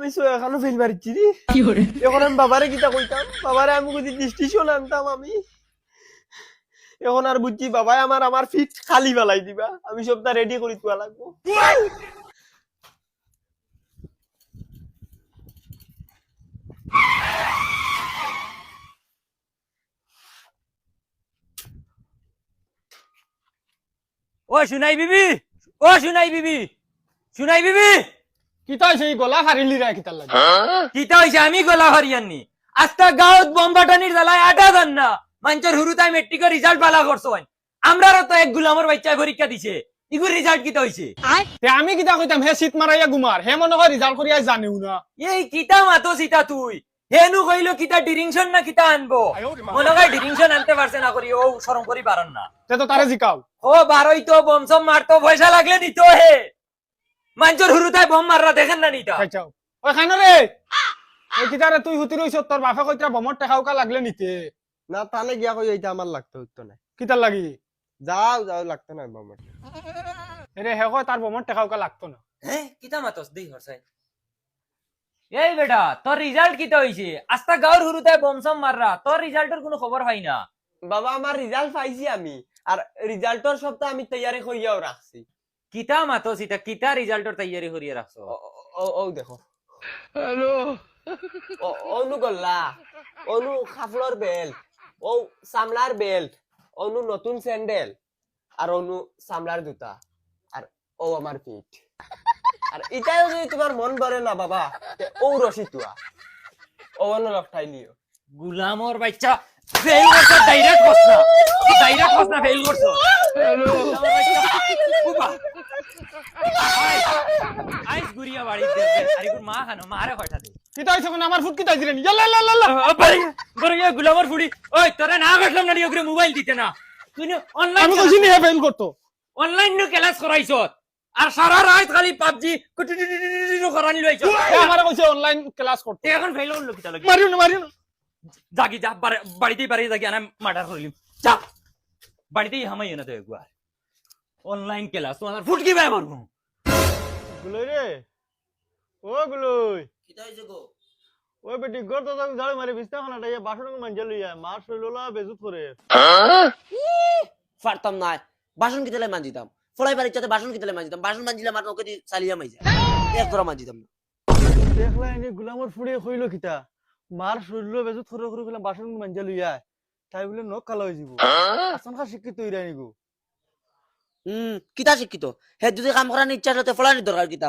আমি এখনো ফেল মারিছি রে। এখন আমি বাবারে কিতা কইতাম, বাবারে আমি যদি ডিস্টিশন আনতাম আমি, এখন আর বুঝছি বাবাই আমার ফিট খালি বেলাই দিবা, আমি সবটা রেডি করি তোয়া লাগবো। ও শুনাই বিবি, ও শুনাই বিবি, শুনাই বিবি, কিতা সেই গলা হারিলি রা কিতার লাগে কিতা হইছে? আমি গলা হরিয়াননি। আস্তা গাঁৱত বম্বাটানির জ্বালায় আটা জান না মানুষের হুরুতাই মেট্রিকের রেজাল্ট বালা করছো। আমরারও তো এক গুলামর বাচ্চায় পরীক্ষা দিছে, ইগুর রেজাল্ট কিতা হইছে? তে আমি কিতা কইতাম হে শীত মারাইয়া গুমার হে মনে হয় রিজাল্ট করিয়া জানিও না এই কিতা মাতো সিতা তুই হেনু কইলো কিতা ডিরিংশন না কিতা আনবো, মনে হয় ডিরিংশন আনতে পারছে না করি ও শরম করি পারন না। তে তো তারে জিকাও ও বারোই তো বমসম মারতো, পয়সা লাগলে নিত হে। মানুষের হুরুতায় বম মাররা দেখেন না নিতা। খাইছাও ওই খানো রে ওই কিতারে তুই হুতি রইছ তোর বাপে কইতরা বমর টেকাউকা লাগলে নিতে না তাহলে গিয়া কই এইটা আমার লাগতো হইতো না। কিতার লাগি যাও যাও লাগতো না বাবা। রে হে কয় তার বমর টেকাউকা লাগতো না হ্যাঁ কিতা মাতস দেই হরসাই। এই বেটা তোর রেজাল্ট কিতা হইছে? আস্তা গাঁর হুরুতায় বমসম মাররা, তোর রেজাল্টের কোনো খবর পাই না। বাবা আমার রেজাল্ট পাইছি আমি, আর রেজাল্টের সপ্তাহ আমি তৈয়ারি কইয়াও রাখছি। কিতা মাতস ইতা কিতা রেজাল্টের তৈয়ারি করিয়ে রাখছো? ও দেখো হ্যালো, অনু গল্লা, অনু খাফলর বেল্ট, ও সামলার বেল্ট, অনু নতুন স্যান্ডেল, আর অনু সামলার জুতা, আর ও আমার পিঠ। আর এটাও যদি তোমার মন ভরে না বাবা, ও রশি তুয়া ও অনু লকটাই লিও। গুলামর বাচ্চা ফেল করছ, ডাইরেক্ট করছ না ফেল করছ। আইস গুরিয়া বাড়ি দে আরে গুর মা খানো মারে কয়টা দে। কিতা হইছে কোন আমার ফুট কিতা দিলেন ইয়াল্লা লা লা বাড়ি গরিয়া গুলামর ফুড়ি, ওই তোরে না কইলাম না ওগরে মোবাইল দিতে না। তুই অনলাইন আমি কইছি নি হে ফেল করতো অনলাইন নো ক্লাস করাইছ আর সারা রাত খালি পাবজি করানি লইছ। হে আমারে কইছে অনলাইন ক্লাস করতে এখন ফেল হলো কিতা লাগি? মারিও না জাগি যা বাড়িতেই বাড়ি জাগি আনা মার্ডার করিলিম। যা বাড়িতেই হামাই না তো একবার অনলাইন ক্লাস তোমার ফুটকি ভাই মারবো। গুলই রে, ও গুলই, কিতা হইছে গো? ওই বেটি গর তো ঝাড়ু মারি বিছনাখানাটা ইয়া বাসন মানজে লইয়া মার শৈললা বেজুত করে। পারতাম না বাসন কিতলে মানজিতাম ফলাই বাড়ির চাতে বাসন কিতলে মানজিতাম বাসন মানজিলে আমার নকে দি চালিয়া মাইজা এক ধরা মানজিতাম না দেখলা এনে গুলামর ফুড়ে কইলো কিতা, মার শৈল বেজুত করে করে কইলাম বাসন মানজে লইয়া, তাই বলে নখ কালো হয়ে যাব। আসানখা শিক্ষিত হইরা নিগো। কিতা শিক্ষিত হে যদি কাম করার ইচ্ছা আছে ফলানির দরকার কিতা